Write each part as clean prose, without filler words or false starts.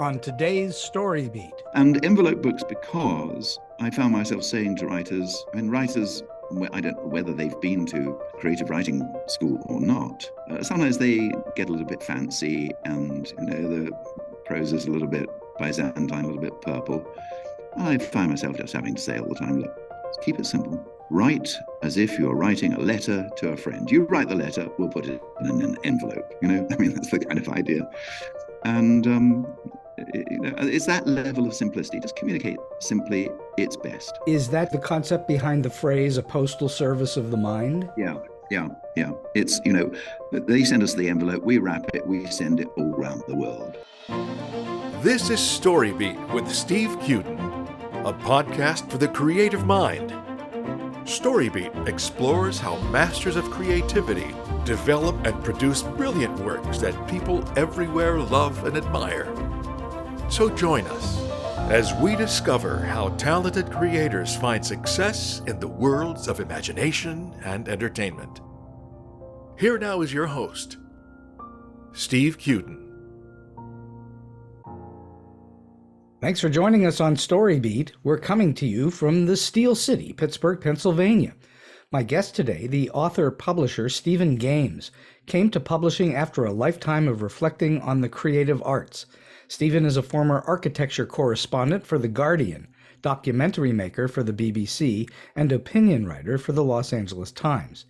on today's StoryBeat. And envelope books, because I found myself saying to writers, writers, I don't know whether they've been to creative writing school or not, sometimes they get a little bit fancy and, the prose is a little bit Byzantine, a little bit purple. I find myself just having to say all the time, look, let's keep it simple. Write as if you're writing a letter to a friend. You write the letter, we'll put it in an envelope. That's the kind of idea. And it's that level of simplicity. Just communicate simply, it's best. Is that the concept behind the phrase, a postal service of the mind? Yeah. It's, they send us the envelope, we wrap it, we send it all around the world. This is StoryBeat with Steve Cuden, a podcast for the creative mind. StoryBeat explores how masters of creativity develop and produce brilliant works that people everywhere love and admire. So join us as we discover how talented creators find success in the worlds of imagination and entertainment. Here now is your host, Steve Cuden. Thanks for joining us on StoryBeat. We're coming to you from the Steel City, Pittsburgh, Pennsylvania. My guest today, the author-publisher Stephen Games, came to publishing after a lifetime of reflecting on the creative arts. Stephen is a former architecture correspondent for The Guardian, documentary maker for the BBC, and opinion writer for the Los Angeles Times.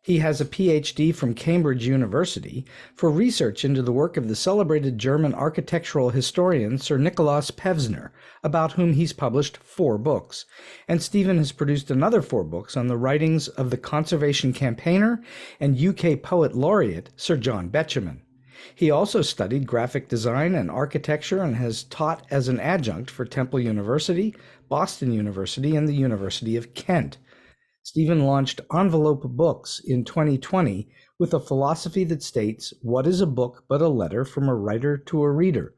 He has a PhD from Cambridge University for research into the work of the celebrated German architectural historian Sir Nikolaus Pevsner, about whom he's published 4 books. And Stephen has produced another 4 books on the writings of the conservation campaigner and UK poet laureate Sir John Betjeman. He also studied graphic design and architecture and has taught as an adjunct for Temple University, Boston University, and the University of Kent. Stephen launched EnvelopeBooks in 2020 with a philosophy that states, what is a book but a letter from a writer to a reader?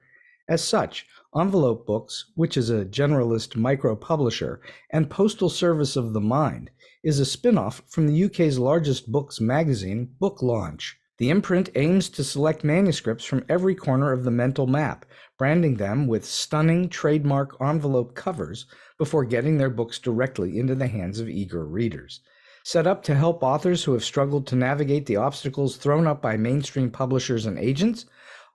As such, EnvelopeBooks, which is a generalist micro-publisher and postal service of the mind, is a spin-off from the UK's largest books magazine, Booklaunch. The imprint aims to select manuscripts from every corner of the mental map, branding them with stunning trademark envelope covers before getting their books directly into the hands of eager readers. Set up to help authors who have struggled to navigate the obstacles thrown up by mainstream publishers and agents,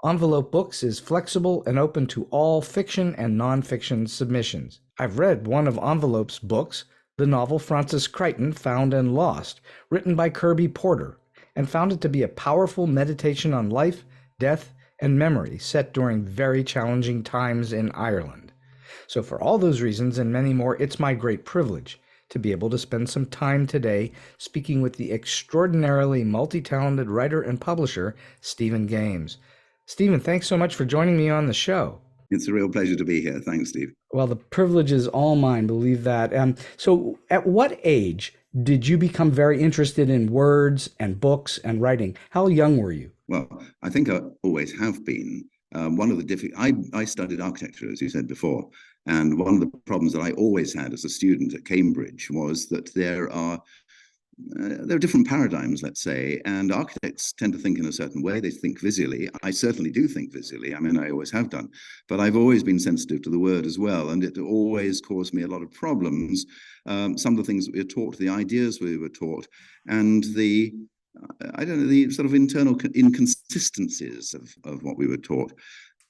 EnvelopeBooks is flexible and open to all fiction and nonfiction submissions. I've read one of Envelope's books, the novel Francis Crichton, Found and Lost, written by Kirby Porter, and found it to be a powerful meditation on life, death, and memory set during very challenging times in Ireland. So for all those reasons and many more, it's my great privilege to be able to spend some time today speaking with the extraordinarily multi-talented writer and publisher, Stephen Games. Stephen, thanks so much for joining me on the show. It's a real pleasure to be here. Thanks, Steve. Well, the privilege is all mine, believe that. So at what age did you become very interested in words and books and writing? How young were you? Well, I think I always have been. One of the I studied architecture, as you said before, and one of the problems that I always had as a student at Cambridge was that there are different paradigms, let's say, and architects tend to think in a certain way. They think visually. I certainly do think visually. I always have done, but I've always been sensitive to the word as well, and it always caused me a lot of problems. Some of the things that we were taught, the ideas we were taught, and the sort of internal inconsistencies of what we were taught.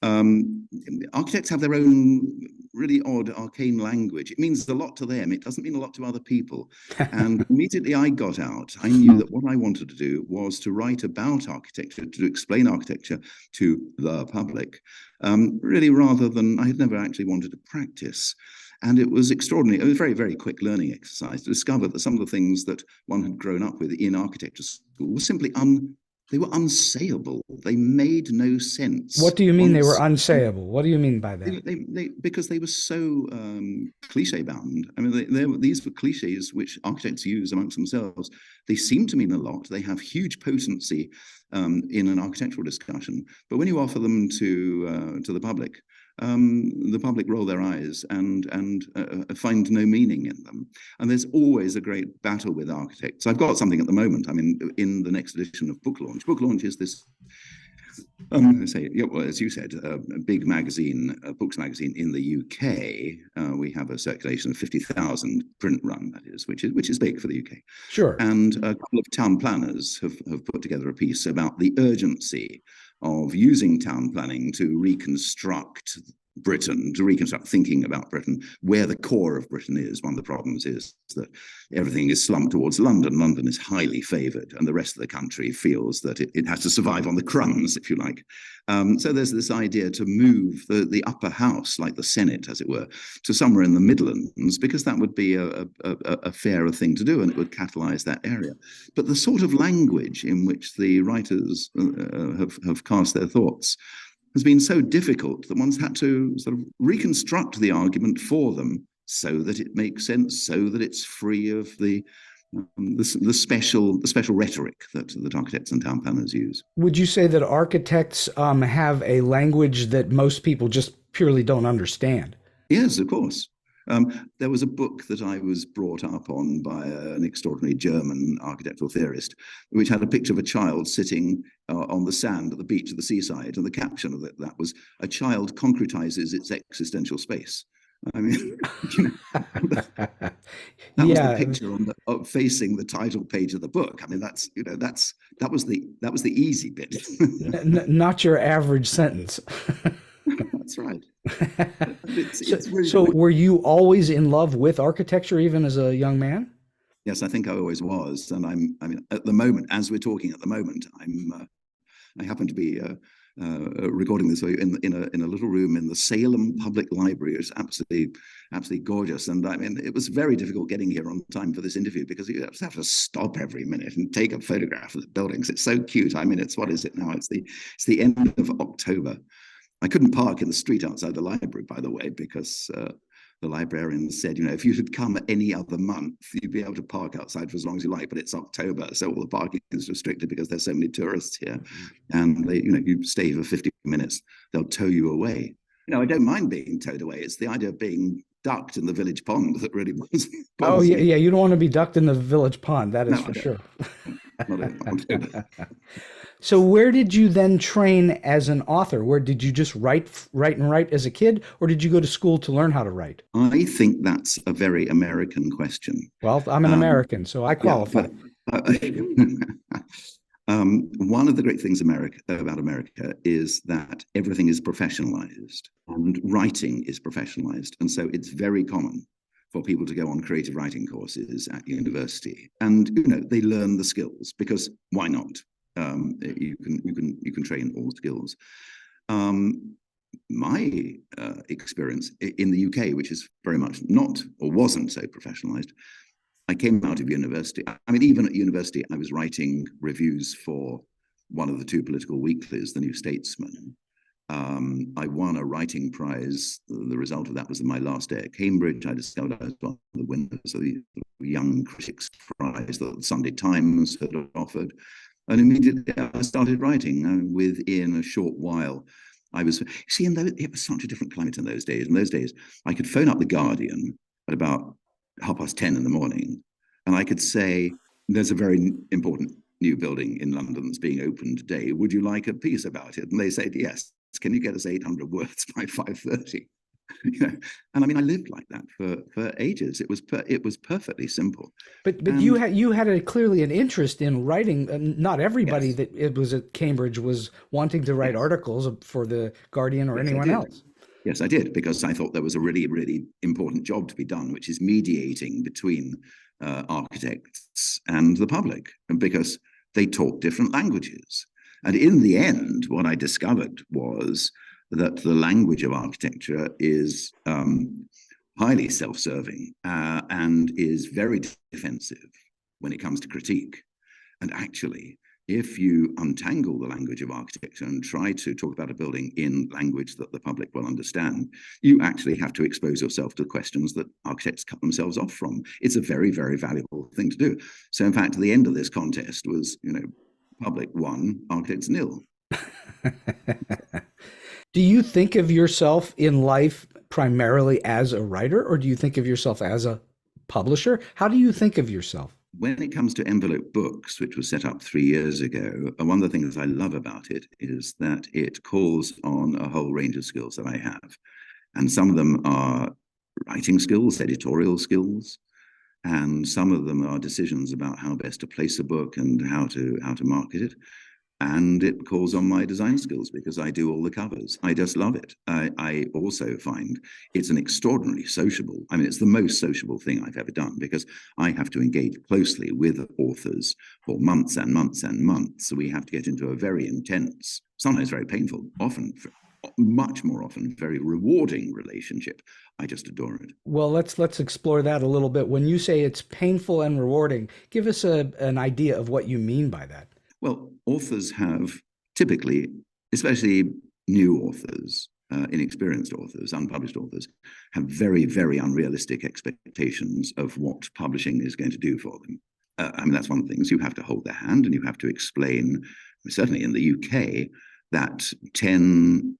Architects have their own really odd, arcane language. It means a lot to them. It doesn't mean a lot to other people. And immediately I got out, I knew that what I wanted to do was to write about architecture, to explain architecture to the public, really rather than, I had never actually wanted to practice. And it was extraordinary. It was a very, very quick learning exercise to discover that some of the things that one had grown up with in architecture school were simply they were unsayable. They made no sense. What do you mean they were unsayable? What do you mean by that? Because they were so cliche bound. These were cliches which architects use amongst themselves. They seem to mean a lot. They have huge potency in an architectural discussion. But when you offer them to the public roll their eyes and find no meaning in them. And there's always a great battle with architects. I've got something at the moment. In the next edition of Booklaunch. Booklaunch is this Well, as you said, a big magazine, a books magazine in the UK, we have a circulation of 50,000 print run, that is, which is big for the UK. Sure. And a couple of town planners have put together a piece about the urgency of using town planning to reconstruct Britain, to reconstruct thinking about Britain, where the core of Britain is. One of the problems is that everything is slumped towards London. London is highly favoured, and the rest of the country feels that it has to survive on the crumbs, if you like. So there's this idea to move the upper house, like the Senate, as it were, to somewhere in the Midlands, because that would be a fairer thing to do, and it would catalyse that area. But the sort of language in which the writers have cast their thoughts has been so difficult that one's had to sort of reconstruct the argument for them so that it makes sense, so that it's free of the special rhetoric that architects and town planners use. Would you say that architects have a language that most people just purely don't understand? Yes, of course. There was a book that I was brought up on by an extraordinary German architectural theorist, which had a picture of a child sitting on the sand at the beach of the seaside, and the caption of that was, "A child concretizes its existential space." I mean, that was the picture facing the title page of the book. I mean, that was the easy bit. Not your average sentence. That's right. So were you always in love with architecture, even as a young man? Yes, I think I always was. And I mean, at the moment, as we're talking at the moment, I happen to be recording this in a little room in the Salem Public Library. It's absolutely gorgeous. And I mean, it was very difficult getting here on time for this interview because you have to stop every minute and take a photograph of the buildings. It's so cute. I mean, what is it now? It's the end of October. I couldn't park in the street outside the library, by the way, because the librarian said, if you had come any other month, you'd be able to park outside for as long as you like, but it's October, so all the parking is restricted because there's so many tourists here. And they, you stay for 50 minutes, they'll tow you away. I don't mind being towed away. It's the idea of being ducked in the village pond that really was. Oh, yeah, you don't want to be ducked in the village pond, that is for sure. So where did you then train as an author? Where did you just write as a kid, or did you go to school to learn how to write? I think that's a very American question. Well, I'm an American, so I qualify. One of the great things about America is that everything is professionalized, and writing is professionalized. And so it's very common for people to go on creative writing courses at university. And, they learn the skills, because why not? You can train all skills. My experience in the UK, which is very much not or wasn't so professionalized, I came out of university. I mean, even at university, I was writing reviews for one of the two political weeklies, The New Statesman. I won a writing prize. The result of that was in my last day at Cambridge. I discovered I was one of the winners of the Young Critics Prize that the Sunday Times had offered. And immediately I started writing. Within a short while, it was such a different climate in those days. In those days, I could phone up The Guardian at about 10:30 in the morning, and I could say, there's a very important new building in London that's being opened today. Would you like a piece about it? And they said, yes. Can you get us 800 words by 5:30? And I mean, I lived like that for ages. It was perfectly simple. But you had clearly an interest in writing. Not everybody that it was at Cambridge was wanting to write articles for The Guardian or anyone else. Yes, I did, because I thought there was a really, really important job to be done, which is mediating between architects and the public, and because they talk different languages. And in the end, what I discovered was that the language of architecture is highly self-serving and is very defensive when it comes to critique. And actually, if you untangle the language of architecture and try to talk about a building in language that the public will understand, you actually have to expose yourself to questions that architects cut themselves off from. It's a very, very valuable thing to do. So in fact, the end of this contest was, public 1, architects 0. Do you think of yourself in life primarily as a writer, or do you think of yourself as a publisher? How do you think of yourself? when it comes to EnvelopeBooks, which was set up 3 years ago, one of the things I love about it is that it calls on a whole range of skills that I have. And some of them are writing skills, editorial skills, and some of them are decisions about how best to place a book and how to market it. And it calls on my design skills because I do all the covers. I just love it. I also find it's an extraordinarily sociable, I mean, it's the most sociable thing I've ever done because I have to engage closely with authors for months and months and months. So we have to get into a very intense, sometimes very painful, often, much more often, very rewarding relationship. I just adore it. Well, let's explore that a little bit. When you say it's painful and rewarding, give us an idea of what you mean by that. Well, authors have typically, especially new authors, inexperienced authors, unpublished authors, have very, very unrealistic expectations of what publishing is going to do for them. I mean, that's one of the things. You have to hold their hand and you have to explain, certainly in the UK, that 10,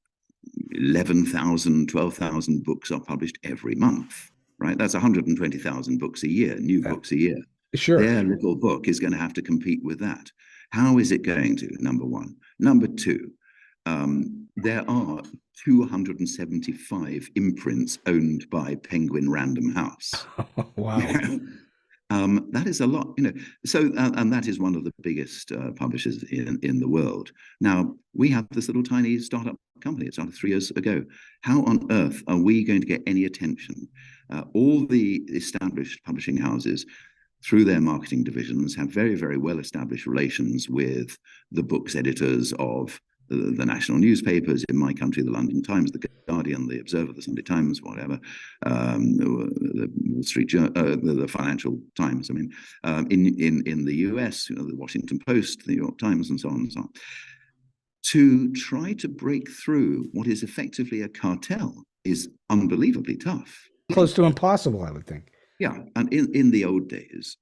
11,000, 12,000 books are published every month, right? That's 120,000 books a year, new books a year. Sure. Their little book is going to have to compete with that. How is it going to, number one? Number two, there are 275 imprints owned by Penguin Random House. Wow. That is a lot, So, and that is one of the biggest publishers in the world. Now, we have this little tiny startup company. It started 3 years ago. How on earth are we going to get any attention? All the established publishing houses, through their marketing divisions, have very, very well-established relations with the books editors of the national newspapers in my country, the London Times, the Guardian, the Observer, the Sunday Times, whatever, the Wall Street Journal, the Financial Times. I mean, in the US, the Washington Post, the New York Times, and so on and so on. To try to break through what is effectively a cartel is unbelievably tough. Close to impossible, I would think. Yeah, and in the old days,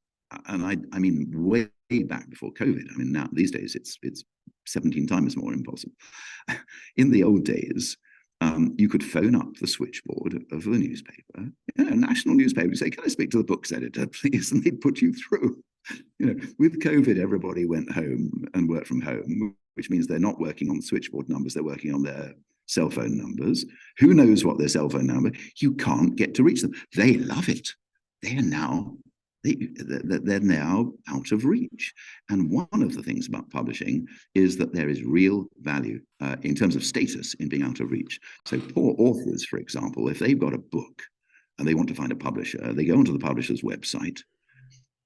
and I mean way back before COVID. I mean now these days it's 17 times more impossible. In the old days, you could phone up the switchboard of the newspaper, a national newspaper, and say, "Can I speak to the books editor, please?" And they'd put you through. With COVID, everybody went home and worked from home, which means they're not working on switchboard numbers; they're working on their cell phone numbers. Who knows what their cell phone number? You can't get to reach them. They love it. They're now out of reach. And one of the things about publishing is that there is real value in terms of status in being out of reach. So poor authors, for example, if they've got a book and they want to find a publisher, they go onto the publisher's website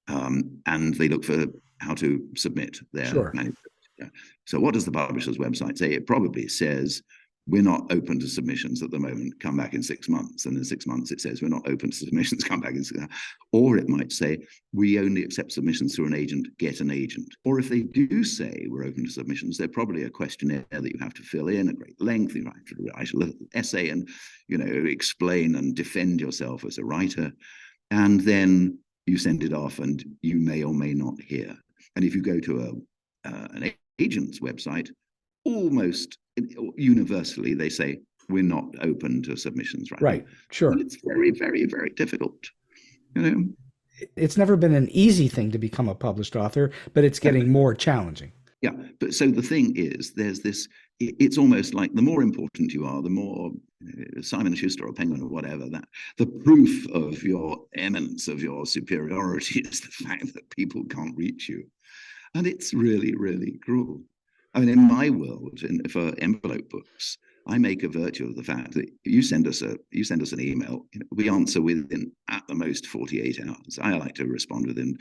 and they look for how to submit their manuscript. Yeah. So what does the publisher's website say? It probably says, "We're not open to submissions at the moment, come back in 6 months." And in 6 months, it says, "We're not open to submissions, come back in 6 months." Or it might say, "We only accept submissions through an agent, get an agent." Or if they do say we're open to submissions, they're probably a questionnaire that you have to fill in at great length. You have to write a little essay and, explain and defend yourself as a writer. And then you send it off and you may or may not hear. And if you go to an agent's website, almost universally they say, "We're not open to submissions right now." Sure. And it's very, very, very difficult. It's never been an easy thing to become a published author, but it's getting more challenging. Yeah, but so the thing is, there's this, it's almost like the more important you are, the more Simon & Schuster or Penguin or whatever, that the proof of your eminence, of your superiority, is the fact that people can't reach you. And it's really, really cruel. I mean, in my world, for EnvelopeBooks, I make a virtue of the fact that you send us an email, we answer within at the most 48 hours. I like to respond within,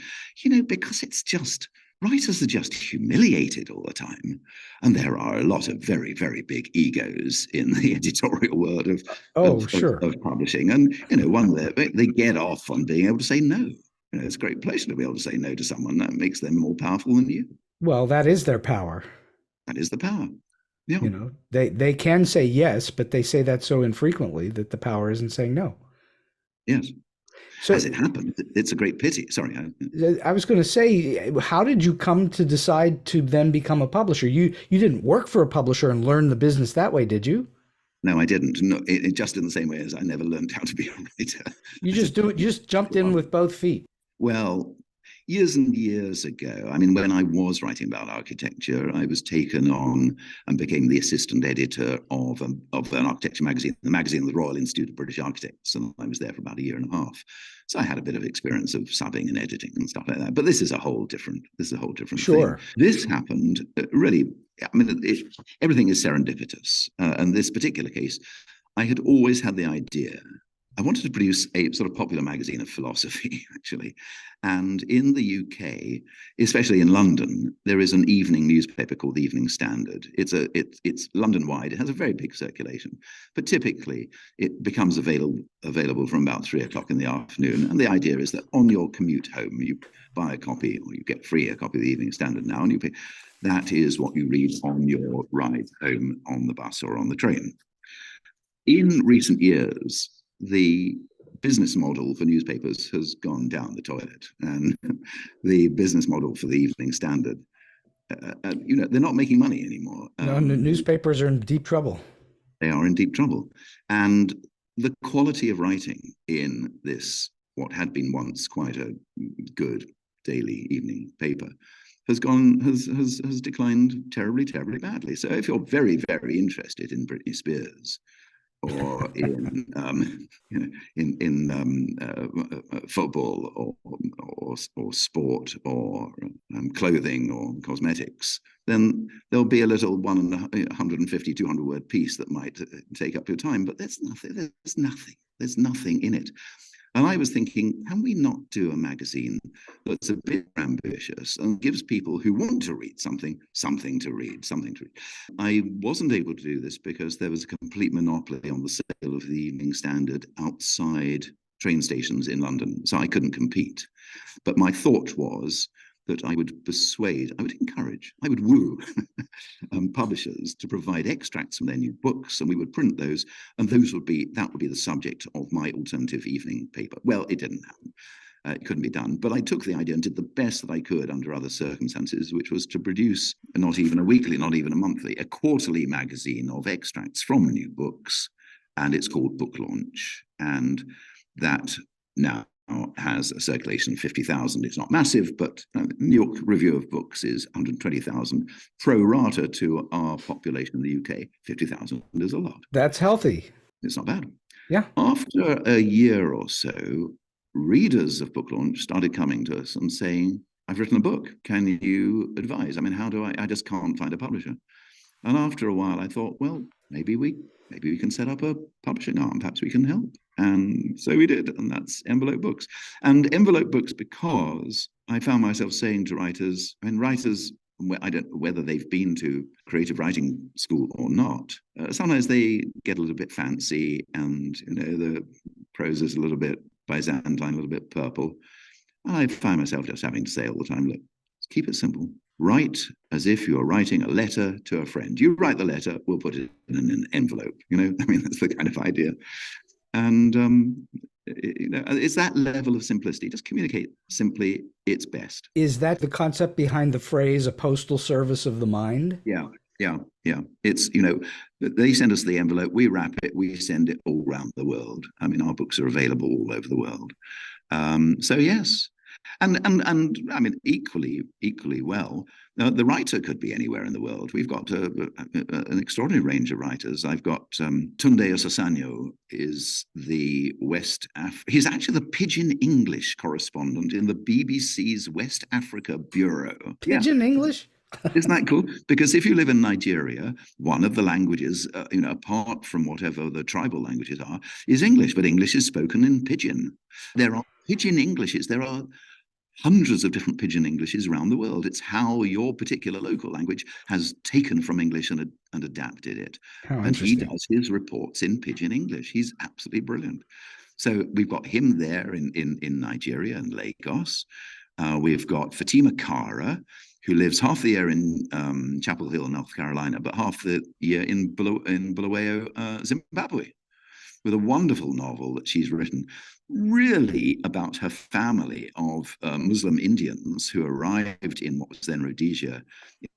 because it's just, writers are just humiliated all the time. And there are a lot of very, very big egos in the editorial world of publishing. And, one that they get off on being able to say no. It's a great pleasure to be able to say no to someone. That makes them more powerful than you. Well, that is their power. That is the power. Yeah. They can say yes, but they say that so infrequently that the power isn't saying no. Yes. So, as it happened, it's a great pity. Sorry. I was going to say, how did you come to decide to then become a publisher? You didn't work for a publisher and learn the business that way, did you? No, I didn't. No, just in the same way as I never learned how to be a writer. You just jumped in with both feet. Well, years and years ago, I mean, when I was writing about architecture, I was taken on and became the assistant editor of an architecture magazine, the magazine, the Royal Institute of British Architects, and I was there for about a year and a half. So I had a bit of experience of subbing and editing and stuff like that. But this is a whole different Sure. thing. This happened really. I mean, everything is serendipitous, and this particular case, I had always had the idea. I wanted to produce a sort of popular magazine of philosophy, actually. And in the UK, especially in London, there is an evening newspaper called the Evening Standard. It's London-wide. It has a very big circulation. But typically, it becomes available from about 3 o'clock in the afternoon. And the idea is that on your commute home, you buy a copy, or you get free a copy of the Evening Standard now, and you pay. That is what you read on your ride home on the bus or on the train. In recent years, the business model for newspapers has gone down the toilet, and the business model for the Evening Standard, they're not making money anymore. No, newspapers are in deep trouble. They are in deep trouble, and the quality of writing in this, what had been once quite a good daily evening paper, has declined terribly, terribly badly. So if you're very, very interested in Britney Spears, or in football or sport or clothing or cosmetics, then there'll be a little 150, 200 word piece that might take up your time. But there's nothing in it. And I was thinking, can we not do a magazine that's a bit ambitious and gives people who want to read something to read. I wasn't able to do this because there was a complete monopoly on the sale of the Evening Standard outside train stations in London, so I couldn't compete. But my thought was that I would encourage, I would woo publishers to provide extracts from their new books, and we would print those, and that would be the subject of my alternative evening paper. Well, it didn't happen. It couldn't be done. But I took the idea and did the best that I could under other circumstances, which was to produce not even a weekly, not even a monthly, a quarterly magazine of extracts from new books, and it's called Booklaunch, and that now has a circulation of 50,000. It's not massive, but New York Review of Books is 120,000. Pro rata to our population in the UK, 50,000 is a lot. That's healthy. It's not bad. Yeah. After a year or so, readers of Booklaunch started coming to us and saying, I've written a book. Can you advise? I mean, how do I just can't find a publisher. And after a while, I thought, well, maybe we can set up a publishing arm. Perhaps we can help. And so we did, and that's EnvelopeBooks. And EnvelopeBooks, because I found myself saying to writers, I don't know whether they've been to creative writing school or not. Sometimes they get a little bit fancy, and the prose is a little bit Byzantine, a little bit purple. And I find myself just having to say all the time, look, keep it simple. Write as if you're writing a letter to a friend. You write the letter, we'll put it in an envelope. That's the kind of idea. And it's that level of simplicity. Just communicate simply. It's best. Is that the concept behind the phrase "a postal service of the mind"? Yeah. It's they send us the envelope, we wrap it, we send it all around the world. I mean, our books are available all over the world. So yes. And I mean, equally well, the writer could be anywhere in the world. We've got an extraordinary range of writers. I've got Tunde Osasanyo is the he's actually the Pidgin English correspondent in the BBC's West Africa Bureau. Pidgin English? Isn't that cool? Because if you live in Nigeria, one of the languages, apart from whatever the tribal languages are, is English, but English is spoken in Pidgin. There are Pidgin Englishes. There are hundreds of different Pidgin Englishes around the world. It's how your particular local language has taken from English and adapted it. And he does his reports in Pidgin English. He's absolutely brilliant. So we've got him there in Nigeria and Lagos. We've got Fatima Kara, who lives half the year in Chapel Hill, North Carolina, but half the year in Bulawayo, Zimbabwe, with a wonderful novel that she's written, really about her family of Muslim Indians who arrived in what was then Rhodesia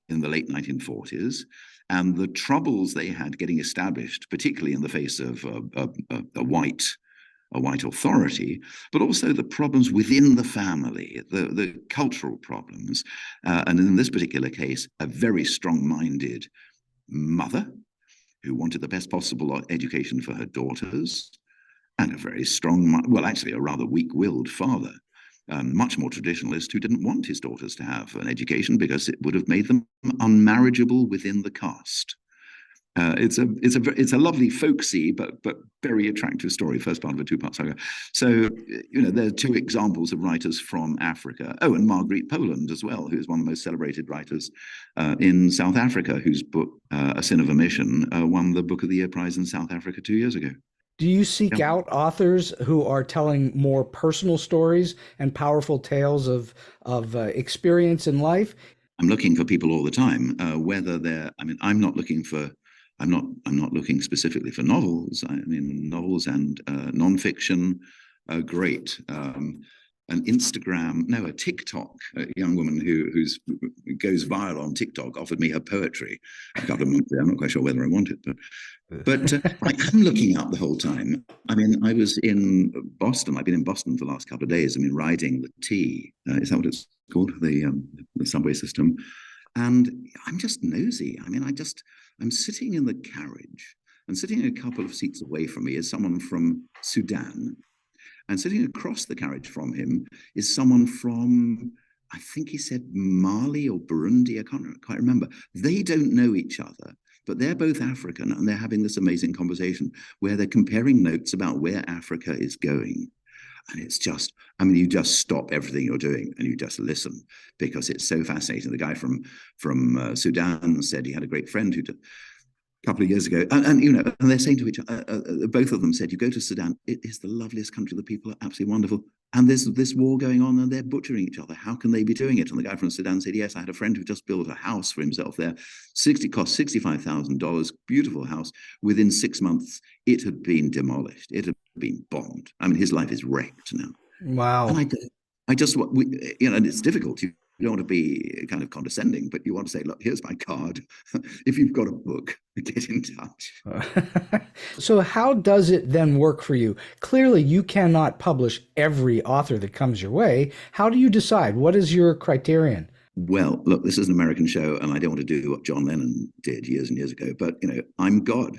in the late 1940s, and the troubles they had getting established, particularly in the face of a white a white authority, but also the problems within the family, the cultural problems. And in this particular case, a very strong-minded mother who wanted the best possible education for her daughters, and a very strong, well, actually a rather weak-willed father, much more traditionalist, who didn't want his daughters to have an education because it would have made them unmarriageable within the caste. It's a lovely, folksy but very attractive story. First part of a two-part saga. So there are two examples of writers from Africa. Oh, and Marguerite Poland as well, who is one of the most celebrated writers in South Africa, whose book A Sin of Omission won the Book of the Year prize in South Africa 2 years ago. Do you seek out authors who are telling more personal stories and powerful tales of experience in life? I'm looking for people all the time, whether they're. I mean, I'm not looking specifically for novels. I mean, novels and nonfiction are great. An TikTok, a young woman who goes viral on TikTok offered me her poetry a couple of months ago. I'm not quite sure whether I want it, but I am looking up the whole time. I mean, I was in Boston. I've been in Boston for the last couple of days. I mean, riding the T. Is that what it's called? The subway system. And I'm just nosy. I mean, I'm sitting in the carriage, and sitting a couple of seats away from me is someone from Sudan. And sitting across the carriage from him is someone from, I think he said Mali or Burundi, I can't quite remember. They don't know each other, but they're both African, and they're having this amazing conversation where they're comparing notes about where Africa is going. And it's just, I mean, you just stop everything you're doing and you just listen, because it's so fascinating. The guy from Sudan said he had a great friend who couple of years ago, and they're saying to each other, both of them said, you go to Sudan, it is the loveliest country, the people are absolutely wonderful, and there's this war going on and they're butchering each other. How can they be doing it? And the guy from Sudan said, yes, I had a friend who just built a house for himself there. Cost $65,000, beautiful house. Within 6 months, it had been demolished. It had been bombed. I mean, his life is wrecked now. Wow. And and it's difficult. You don't want to be kind of condescending, but you want to say, look, here's my card. If you've got a book, get in touch. So how does it then work for you? Clearly, you cannot publish every author that comes your way. How do you decide? What is your criterion? Well, look, this is an American show, and I don't want to do what John Lennon did years and years ago, but, I'm God.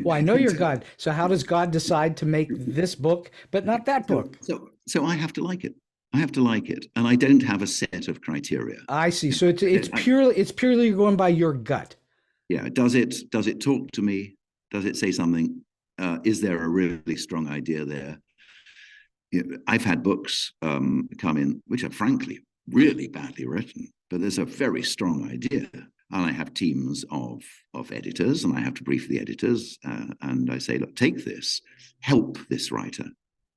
Well, I know you're God. So how does God decide to make this book, but not that book? So I have to like it. I have to like it, and I don't have a set of criteria. I see. So it's purely going by your gut. Yeah. Does it talk to me? Does it say something? Is there a really strong idea there? I've had books come in which are frankly really badly written, but there's a very strong idea, and I have teams of editors, and I have to brief the editors, and I say, look, take this, help this writer.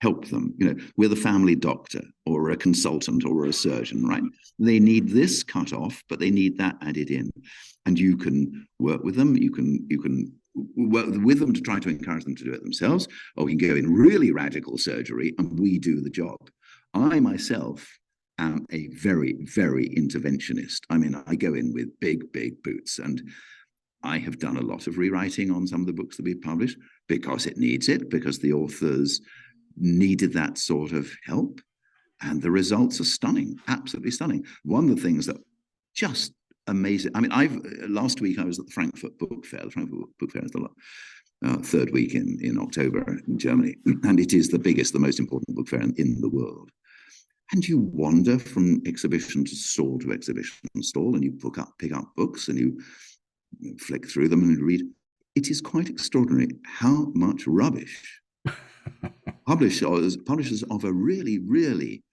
Help them. We're the family doctor or a consultant or a surgeon, right? They need this cut off, but they need that added in. And you can work with them. You can work with them to try to encourage them to do it themselves, or we can go in really radical surgery and we do the job. I myself am a very, very interventionist. I mean, I go in with big boots, and I have done a lot of rewriting on some of the books that we've published because it needs it, because the authors needed that sort of help, and the results are stunning, absolutely stunning. One of the things that just amazing. I mean, last week I was at the Frankfurt Book Fair. The Frankfurt Book Fair is the third week in October in Germany, and it is the biggest, the most important book fair in the world. And you wander from exhibition to stall to exhibition stall, and you pick up books, and you flick through them and read. It is quite extraordinary how much rubbish publishers of a really, really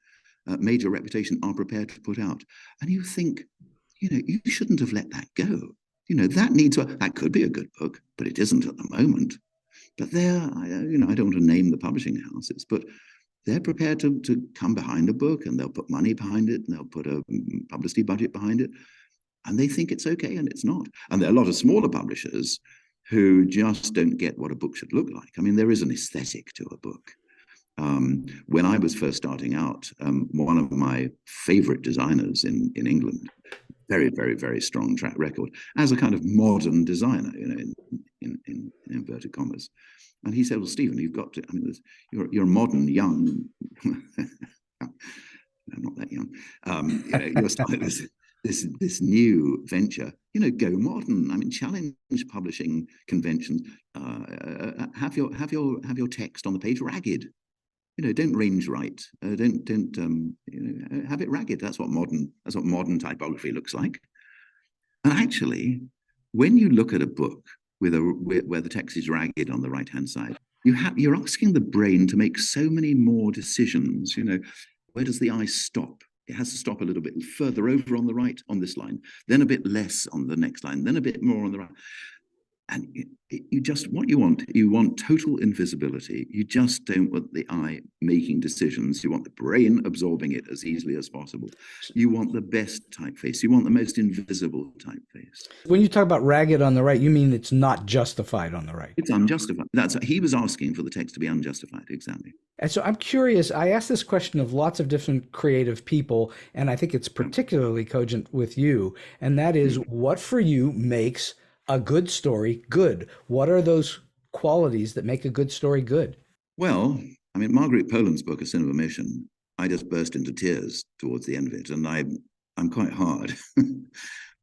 major reputation are prepared to put out. And you think, you shouldn't have let that go. That could be a good book, but it isn't at the moment. But I don't want to name the publishing houses, but they're prepared to come behind a book, and they'll put money behind it, and they'll put a publicity budget behind it, and they think it's okay, and it's not. And there are a lot of smaller publishers who just don't get what a book should look like. I mean, there is an aesthetic to a book. When I was first starting out, one of my favorite designers in England, very, very, very strong track record as a kind of modern designer, in inverted commas. And he said, well, Stephen, you've got to, I mean, you're a modern, young, I'm not that young, you're starting this new venture, go modern. I mean, challenge publishing conventions. Have your text on the page ragged. Don't range right. Don't have it ragged. That's what modern typography looks like. And actually, when you look at a book where the text is ragged on the right-hand side, you're asking the brain to make so many more decisions. Where does the eye stop? It has to stop a little bit further over on the right on this line, then a bit less on the next line, then a bit more on the right. And you want total invisibility. You just don't want the eye making decisions. You want the brain absorbing it as easily as possible. You want the best typeface. You want the most invisible typeface. When you talk about ragged on the right, you mean it's not justified on the right? It's unjustified. He was asking for the text to be unjustified, exactly. And so I'm curious, I asked this question of lots of different creative people, and I think it's particularly cogent with you, and that is, what for you makes a good story good? What are those qualities that make a good story good? Well, I mean, Margaret Poland's book, A Sin of Omission, I just burst into tears towards the end of it, and I'm quite hard.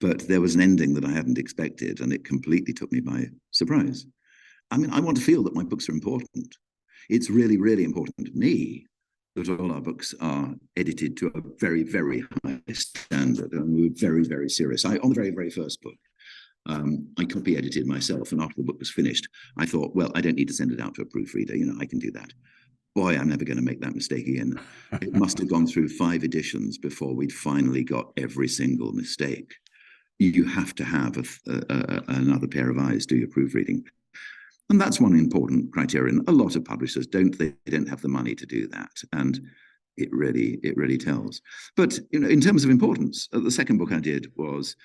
But there was an ending that I hadn't expected, and it completely took me by surprise. I mean, I want to feel that my books are important. It's really, really important to me that all our books are edited to a very, very high standard, and we were very, very serious. On the very, very first book, I copy edited myself, and after the book was finished, I thought, well, I don't need to send it out to a proofreader. I can do that. Boy, I'm never going to make that mistake again. It must have gone through 5 editions before we'd finally got every single mistake. You have to have another pair of eyes do your proofreading. And that's one important criterion. A lot of publishers don't have the money to do that. And it really tells. But in terms of importance, the second book I did was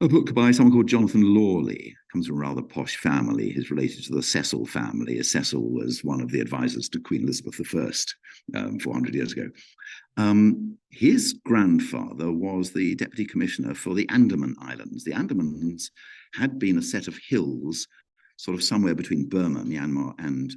a book by someone called Jonathan Lawley. Comes from a rather posh family. He's related to the Cecil family. Cecil was one of the advisors to Queen Elizabeth I 400 years ago. His grandfather was the deputy commissioner for the Andaman Islands. The Andamans had been a set of hills sort of somewhere between Burma, Myanmar, and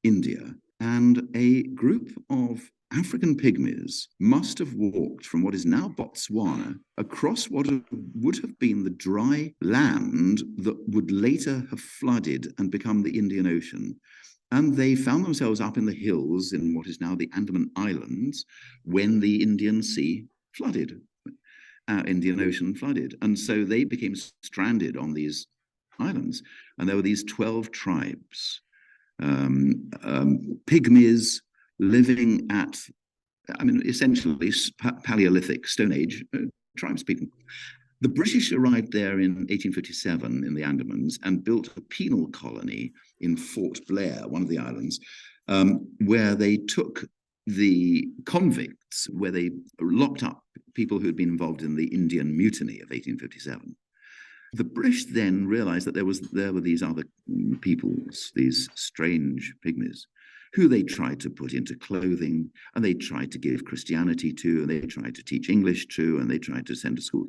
India. And a group of African pygmies must have walked from what is now Botswana across what would have been the dry land that would later have flooded and become the Indian Ocean. And they found themselves up in the hills in what is now the Andaman Islands when the Indian Ocean flooded. And so they became stranded on these islands. And there were these 12 tribes, pygmies, living at, essentially Paleolithic, Stone Age tribespeople. The British arrived there in 1857 in the Andamans and built a penal colony in Fort Blair, one of the islands, where they took the convicts, where they locked up people who had been involved in the Indian Mutiny of 1857. The British then realized that there were these other peoples, these strange pygmies, who they tried to put into clothing, and they tried to give Christianity to, and they tried to teach English to, and they tried to send to school.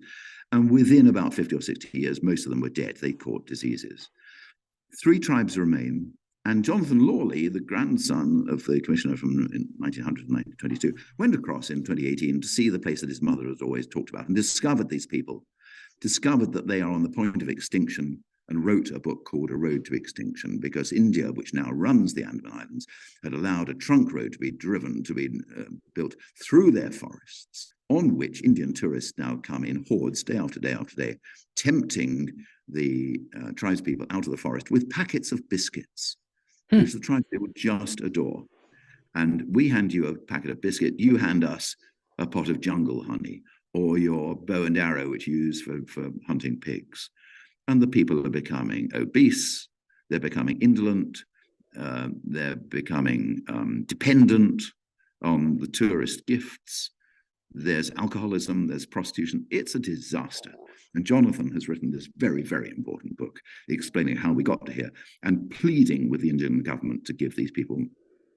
And within about 50 or 60 years, most of them were dead. They caught diseases. 3 tribes remain, and Jonathan Lawley, the grandson of the commissioner from 1900 and 1922, went across in 2018 to see the place that his mother had always talked about, and discovered these people, discovered that they are on the point of extinction, and wrote a book called A Road to Extinction, because India, which now runs the Andaman Islands, had allowed a trunk road to be built through their forests, on which Indian tourists now come in hordes day after day after day, tempting the tribespeople out of the forest with packets of biscuits, which the tribespeople just adore. And we hand you a packet of biscuit, you hand us a pot of jungle honey, or your bow and arrow, which you use for hunting pigs. And the people are becoming obese, they're becoming indolent, they're becoming dependent on the tourist gifts. There's alcoholism, there's prostitution. It's a disaster. And Jonathan has written this very, very important book explaining how we got to here and pleading with the Indian government to give these people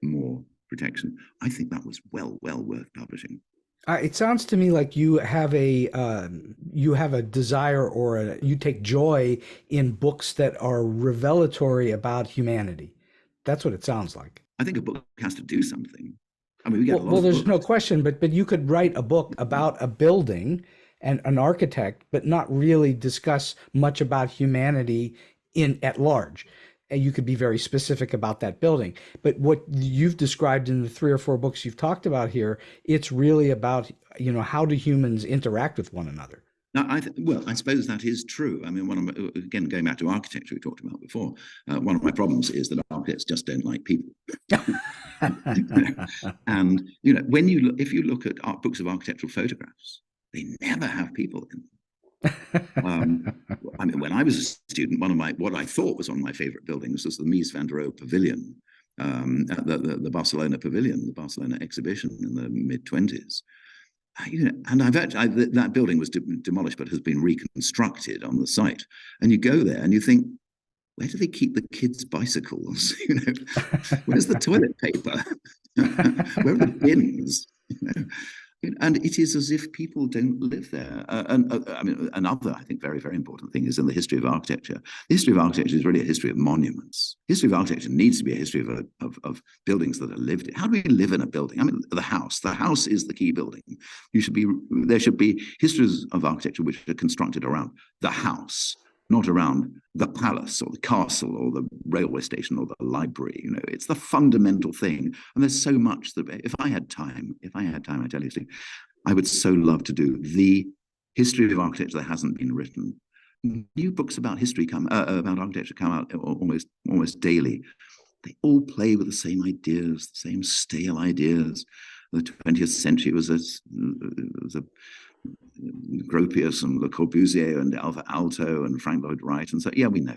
more protection. I think that was well worth publishing. It sounds to me like you have a desire or you take joy in books that are revelatory about humanity. That's what it sounds like. I think a book has to do something. I mean, we get a Well, lot well, of there's no books. question, but you could write a book about a building and an architect, but not really discuss much about humanity in at large. And you could be very specific about that building. But what you've described in the three or four books you've talked about here, it's really about, how do humans interact with one another? Now, I suppose that is true. I mean, again, going back to architecture we talked about before, one of my problems is that architects just don't like people. And if you look at books of architectural photographs, they never have people in them. I mean, when I was a student, what I thought was one of my favorite buildings was the Mies van der Rohe Pavilion, the Barcelona Pavilion, the Barcelona exhibition in the mid-20s. And that building was demolished, but has been reconstructed on the site. And you go there and you think, where do they keep the kids' bicycles? Where's the toilet paper? Where are the bins? And it is as if people don't live there. I mean, another, I think, very, very important thing is in the history of architecture. The history of architecture is really a history of monuments. History of architecture needs to be a history of buildings that are lived in. How do we live in a building? I mean, the house. The house is the key building. There should be histories of architecture which are constructed around the house, not around the palace or the castle or the railway station or the library. It's the fundamental thing. And there's so much that if I had time, I tell you, Steve, I would so love to do the history of architecture that hasn't been written. New books about about architecture come out almost daily. They all play with the same ideas, the same stale ideas. The 20th century was a Gropius and Le Corbusier and Alva Aalto and Frank Lloyd Wright. And so, yeah, we know.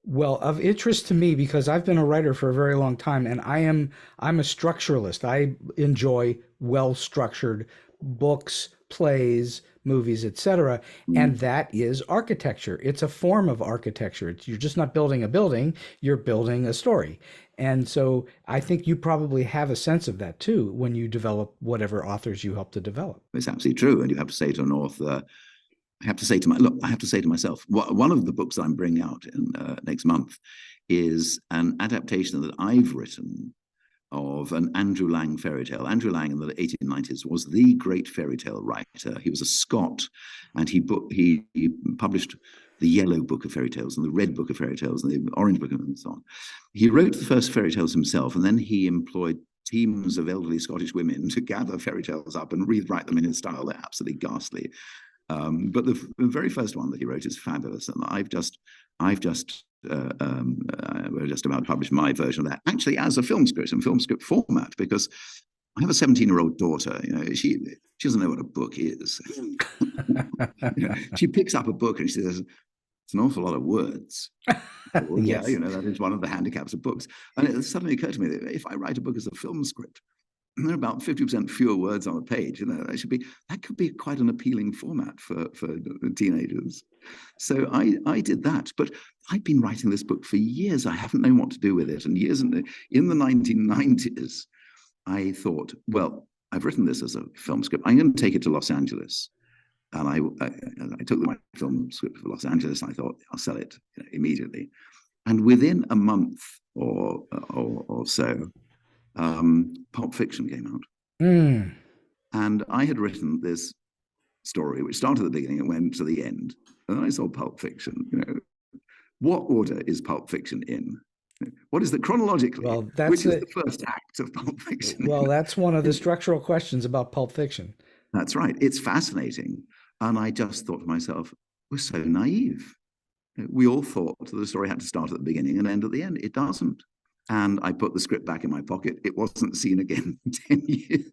Well, of interest to me, because I've been a writer for a very long time, and I'm a structuralist. I enjoy well-structured books, plays, movies, etc. And that is architecture. It's a form of architecture. You're just not building a building, you're building a story. And so I think you probably have a sense of that too when you develop whatever authors you help to develop. It's absolutely true. And you have to say to an author, I have to say to myself, one of the books I'm bringing out in next month is an adaptation that I've written of an Andrew Lang fairy tale. Andrew Lang in the 1890s was the great fairy tale writer. He was a Scot, and he published the Yellow Book of Fairy Tales and the Red Book of Fairy Tales and the Orange Book and so on. He wrote the first fairy tales himself, and then he employed teams of elderly Scottish women to gather fairy tales up and rewrite them in his style. They're absolutely ghastly. But the very first one that he wrote is fabulous, and we're just about to publish my version of that, actually as a film script in film script format, because I have a 17-year-old daughter. She doesn't know what a book is. She picks up a book and she says, "It's an awful lot of words." Well, Yes. Yeah, that is one of the handicaps of books. And it suddenly occurred to me that if I write a book as a film script, there are about 50% fewer words on a page. That could be quite an appealing format for teenagers. So I did that, but I've been writing this book for years. I haven't known what to do with it. And years in the 1990s, I thought, well, I've written this as a film script. I'm going to take it to Los Angeles. And I took my film script for Los Angeles, and I thought, I'll sell it immediately. And within a month or so, Pulp Fiction came out. And I had written this story, which started at the beginning and went to the end. And then I saw Pulp Fiction. What order is Pulp Fiction in? What is the chronologically? Well, which is the first act of Pulp Fiction? Well, that's one of the structural questions about Pulp Fiction. That's right. It's fascinating. And I just thought to myself, we're so naive. We all thought that the story had to start at the beginning and end at the end. It doesn't. And I put the script back in my pocket. It wasn't seen again in 10 years.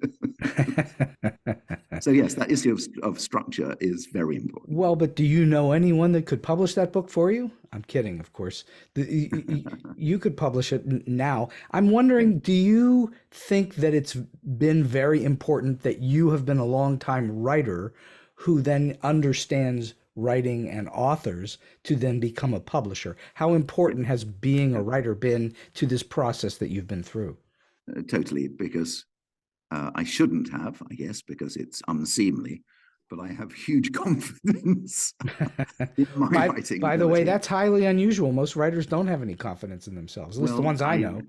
So yes, that issue of structure is very important. Well, but do you know anyone that could publish that book for you? I'm kidding, of course. You could publish it now. I'm wondering, do you think that it's been very important that you have been a long-time writer who then understands writing and authors to then become a publisher? How important has being a writer been to this process that you've been through? Totally, because I shouldn't have, I guess, because it's unseemly, but I have huge confidence in my writing By the way, ability. that's highly unusual. Most writers don't have any confidence in themselves, at least the ones I know.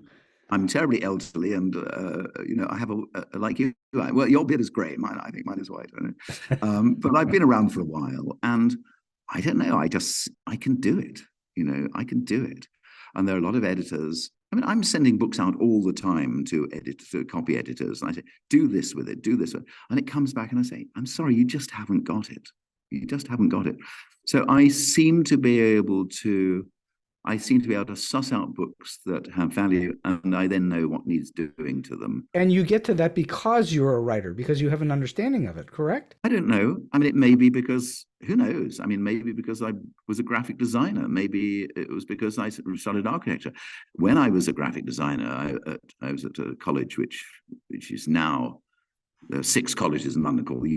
I'm terribly elderly, and I have like you. Well, your beard is grey. I think mine is white. But I've been around for a while, and I don't know. I can do it. I can do it. And there are a lot of editors. I mean, I'm sending books out all the time to copy editors, and I say, do this with it, do this with it. And it comes back, and I say, I'm sorry, you just haven't got it. You just haven't got it. So I seem to be able to suss out books that have value, and I then know what needs doing to them. And you get to that because you're a writer, because you have an understanding of it, correct? I don't know. I mean, it may be because, who knows? I mean, maybe because I was a graphic designer. Maybe it was because I studied architecture. When I was a graphic designer, I was at a college which is now, there are 6 colleges in London called the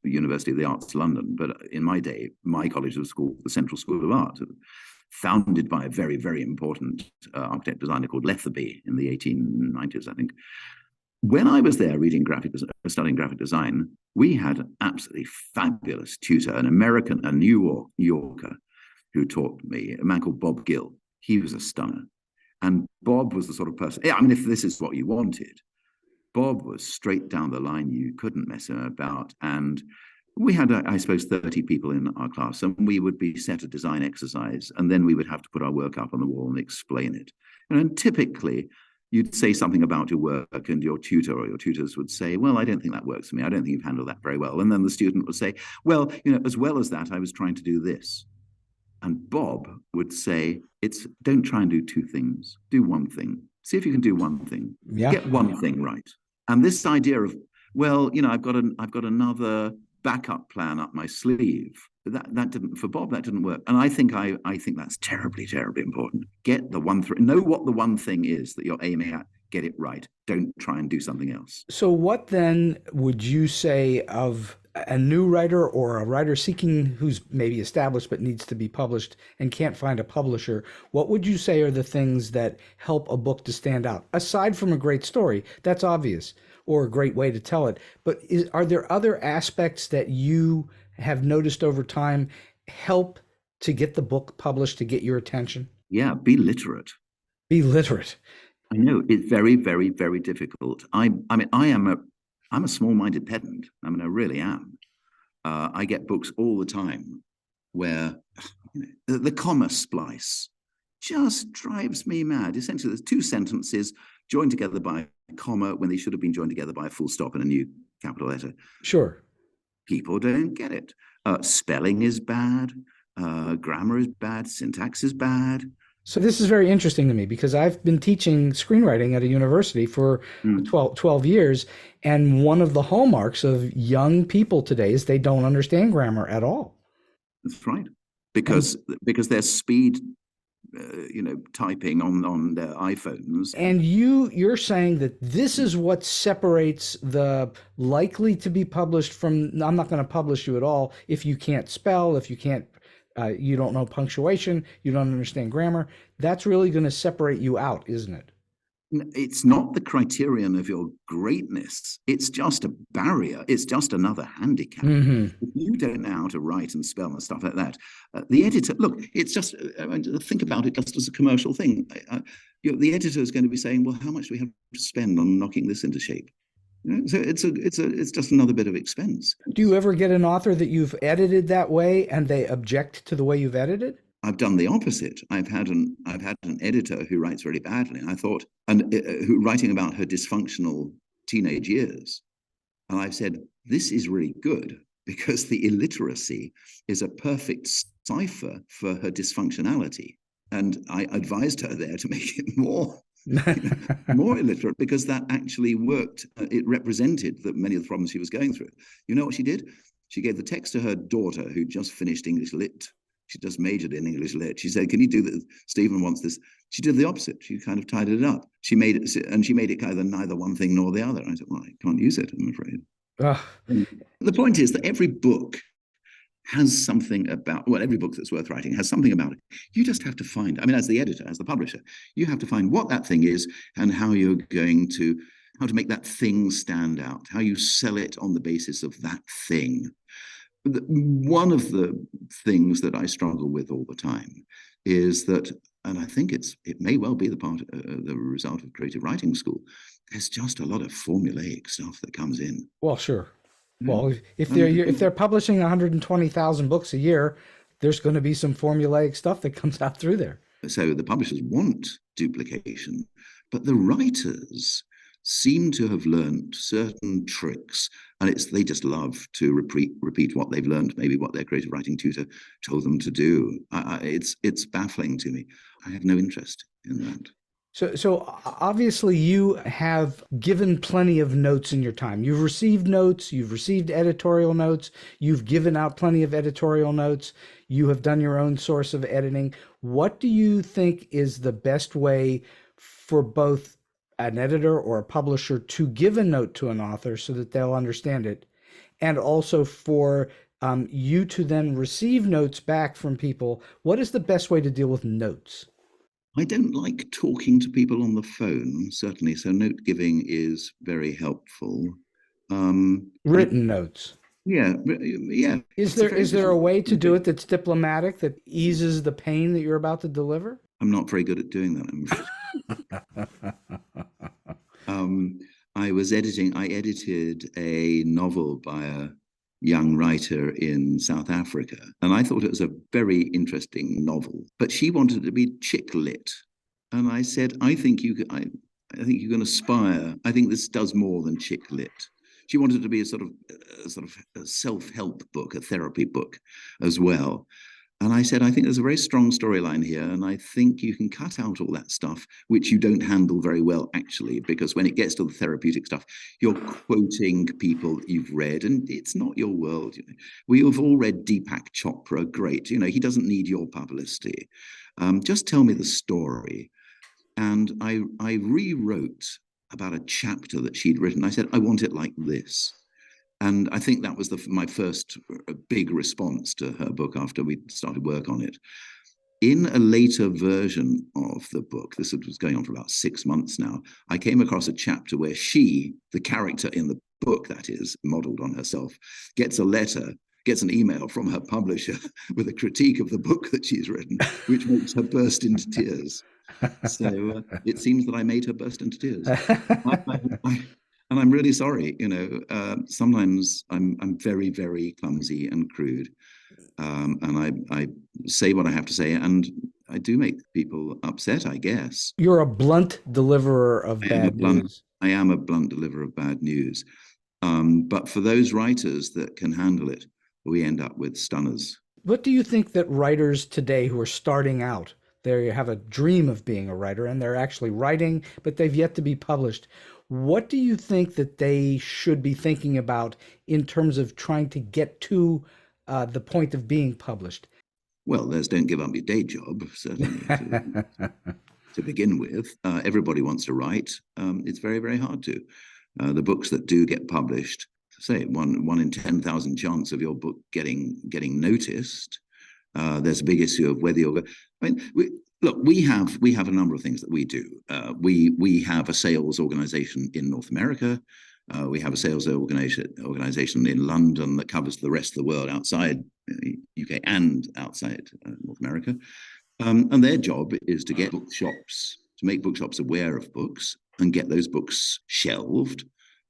University of the Arts London. But in my day, my college was called the Central School of Art, founded by a very, very important architect designer called Letherby in the 1890s, I think. When I was there studying graphic design, we had an absolutely fabulous tutor, an American, a New Yorker, who taught me, a man called Bob Gill. He was a stunner. And Bob was the sort of person, I mean, if this is what you wanted, Bob was straight down the line. You couldn't mess him about. And we had, I suppose, 30 people in our class, and we would be set a design exercise, and then we would have to put our work up on the wall and explain it. And typically, you'd say something about your work, and your tutor or your tutors would say, well, I don't think that works for me. I don't think you've handled that very well. And then the student would say, well, as well as that, I was trying to do this. And Bob would say, don't try and do 2 things. Do one thing. See if you can do one thing. Yeah. Get one thing right. And this idea of, well, I've got another backup plan up my sleeve. That didn't, for Bob, that didn't work. And I think that's terribly, terribly important. Get the one thing, know what the one thing is that you're aiming at, get it right. Don't try and do something else. So what then would you say of a new writer or a writer seeking, who's maybe established but needs to be published and can't find a publisher? What would you say are the things that help a book to stand out? Aside from a great story, that's obvious, or a great way to tell it. But are there other aspects that you have noticed over time help to get the book published, to get your attention? Yeah, be literate. Be literate. I know, it's very, very, very difficult. I'm a small-minded pedant. I mean, I really am. I get books all the time where the comma splice just drives me mad. Essentially, there's 2 sentences joined together by a comma when they should have been joined together by a full stop and a new capital letter. Sure. People don't get it. Spelling is bad. Grammar is bad. Syntax is bad. So this is very interesting to me, because I've been teaching screenwriting at a university for 12 years. And one of the hallmarks of young people today is they don't understand grammar at all. That's right. Because their speed, typing on their iPhones. And you're saying that this is what separates the likely to be published from, I'm not going to publish you at all if you can't spell, if you can't, you don't know punctuation, you don't understand grammar. That's really going to separate you out, isn't it? It's not the criterion of your greatness. It's just a barrier. It's just another handicap. Mm-hmm. If you don't know how to write and spell and stuff like that, the editor, look, it's just, think about it just as a commercial thing. The editor is going to be saying, well, how much do we have to spend on knocking this into shape? So it's just another bit of expense. Do you ever get an author that you've edited that way and they object to the way you've edited? I've done the opposite. I've had an editor who writes really badly, and I thought, who writing about her dysfunctional teenage years, and I've said, this is really good because the illiteracy is a perfect cipher for her dysfunctionality, and I advised her there to make it more illiterate, because that actually worked. It represented that many of the problems she was going through. You know what she did? She gave the text to her daughter, who just finished English Lit. She just majored in English Lit. She said, can you do this? Stephen wants this. She did the opposite. She kind of tidied it up. She made it kind of neither one thing nor the other. I said, well, I can't use it, I'm afraid. The point is that every book has something about, well, every book that's worth writing has something about it. You just have to find, as the editor, as the publisher, you have to find what that thing is and how you're going to that thing stand out, how you sell it on the basis of that thing. One of the things that I struggle with all the time is that, and I think it may well be the result of creative writing school, there's just a lot of formulaic stuff that comes in. Well, sure. Well, if they're publishing 120,000 books a year, there's going to be some formulaic stuff that comes out through there. So the publishers want duplication, but the writers seem to have learned certain tricks, and they just love to repeat what they've learned, maybe what their creative writing tutor told them to do. It's baffling to me. I have no interest in that. So obviously you have given plenty of notes in your time. You've received notes, you've received editorial notes, you've given out plenty of editorial notes, you have done your own source of editing. What do you think is the best way for both an editor or a publisher to give a note to an author so that they'll understand it, and also for you to then receive notes back from people? What is the best way to deal with notes? I don't like talking to people on the phone, certainly, so note giving is very helpful. Written notes. Yeah. Is there a way to do it that's diplomatic, that eases the pain that you're about to deliver? I'm not very good at doing that, I'm afraid. I edited a novel by a young writer in South Africa, and I thought it was a very interesting novel, but she wanted it to be chick lit, and I said, I think you can aspire. I think this does more than chick lit. She wanted it to be a sort of a self-help book, a therapy book as well. And I said, I think there's a very strong storyline here, and I think you can cut out all that stuff, which you don't handle very well, actually, because when it gets to the therapeutic stuff, you're quoting people you've read, and it's not your world. We have all read Deepak Chopra, great. He doesn't need your publicity. Just tell me the story. And I rewrote about a chapter that she'd written. I said, I want it like this. And I think that was my first big response to her book after we started work on it. In a later version of the book, this was going on for about 6 months now, I came across a chapter where she, the character in the book, that is, modeled on herself, gets an email from her publisher with a critique of the book that she's written, which makes her burst into tears. So it seems that I made her burst into tears. And I'm really sorry, sometimes I'm very, very clumsy and crude. And I say what I have to say, and I do make people upset, I guess. You're a blunt deliverer of bad news. I am a blunt deliverer of bad news. But for those writers that can handle it, we end up with stunners. What do you think that writers today who are starting out, they have a dream of being a writer and they're actually writing, but they've yet to be published, what do you think that they should be thinking about in terms of trying to get to the point of being published? Well, there's don't give up your day job, certainly, to begin with. Everybody wants to write. It's very, very hard to. The books that do get published, say one in 10,000 chance of your book getting noticed. There's a big issue of whether you're. We have a number of things that we do. We have a sales organization in North America. We have a sales organization in London that covers the rest of the world outside UK and outside North America. And their job is to get bookshops, to make bookshops aware of books and get those books shelved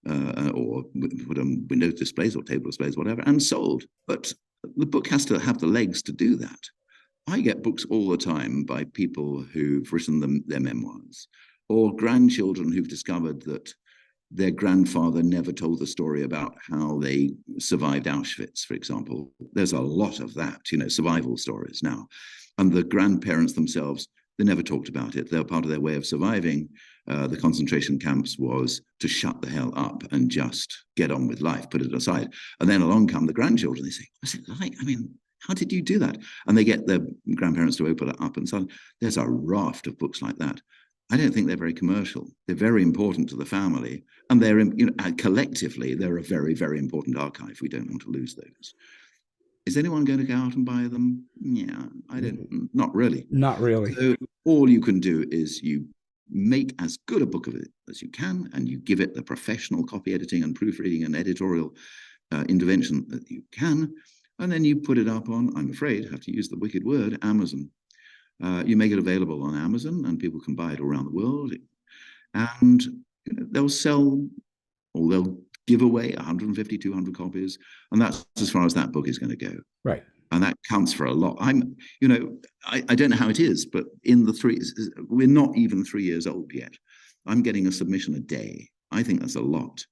or put on window displays or table displays, whatever, and sold. But the book has to have the legs to do that. I get books all the time by people who've written their memoirs, or grandchildren who've discovered that their grandfather never told the story about how they survived Auschwitz, for example. There's a lot of that, survival stories now. And the grandparents themselves, they never talked about it. They were part of their way of surviving. The concentration camps was to shut the hell up and just get on with life, put it aside. And then along come the grandchildren. They say, what's it like? How did you do that? And they get their grandparents to open it up, and so there's a raft of books like that. I don't think they're very commercial. They're very important to the family, and they're, collectively, they're a very, very important archive. We don't want to lose those. Is anyone going to go out and buy them? Yeah, not really. Not really. So all you can do is you make as good a book of it as you can, and you give it the professional copy editing and proofreading and editorial intervention that you can, and then you put it up on, I'm afraid, have to use the wicked word, Amazon. You make it available on Amazon, and people can buy it all around the world, and they'll sell, or they'll give away 150, 200 copies, and that's as far as that book is going to go. Right. And that counts for a lot. I don't know how it is, but we're not even 3 years old yet. I'm getting a submission a day. I think that's a lot.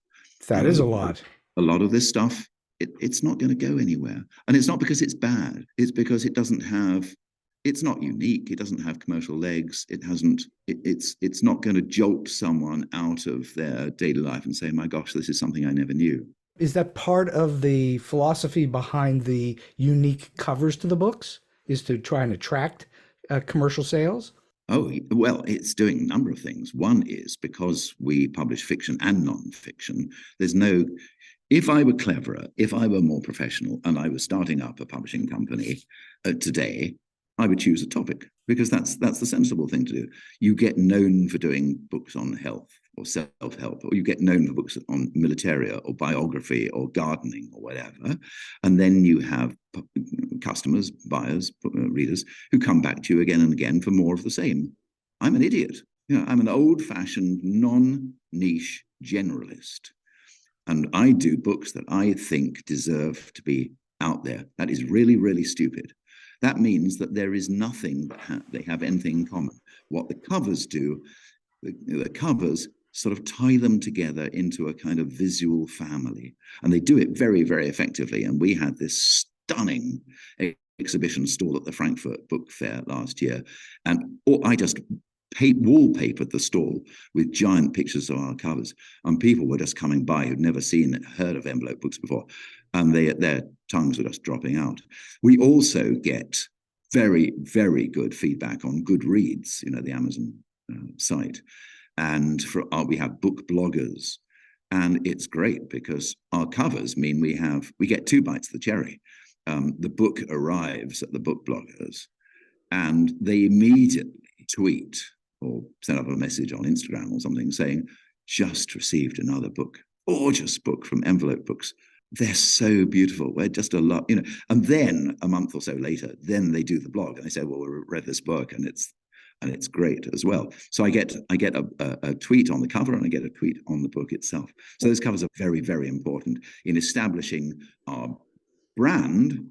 That is a lot. A lot of this stuff, it's not going to go anywhere. And it's not because it's bad. It's because it's not unique. It doesn't have commercial legs. It's not going to jolt someone out of their daily life and say, my gosh, this is something I never knew. Is that part of the philosophy behind the unique covers to the books, is to try and attract commercial sales? Oh, well, it's doing a number of things. One is because we publish fiction and non-fiction, if I were cleverer, if I were more professional, and I was starting up a publishing company today, I would choose a topic, because that's the sensible thing to do. You get known for doing books on health or self-help, or you get known for books on militaria or biography or gardening or whatever. And then you have customers, buyers, readers who come back to you again and again for more of the same. I'm an idiot. I'm an old-fashioned, non-niche generalist. And I do books that I think deserve to be out there. That is really, really stupid. That means that there is nothing that they have anything in common. What the covers do, the covers sort of tie them together into a kind of visual family. And they do it very, very effectively. And we had this stunning exhibition stall at the Frankfurt Book Fair last year. And I just wallpapered the stall with giant pictures of our covers. And people were just coming by who'd never heard of EnvelopeBooks before. And their tongues were just dropping out. We also get very, very good feedback on Goodreads, the Amazon site. And we have book bloggers. And it's great because our covers mean we get 2 bites of the cherry. The book arrives at the book bloggers, and they immediately tweet or send up a message on Instagram or something saying, just received another book, gorgeous book from EnvelopeBooks. They're so beautiful. We're just a lot, And then a month or so later, then they do the blog and they say, well, we read this book and it's great as well. So I get a tweet on the cover and I get a tweet on the book itself. So those covers are very, very important in establishing our brand,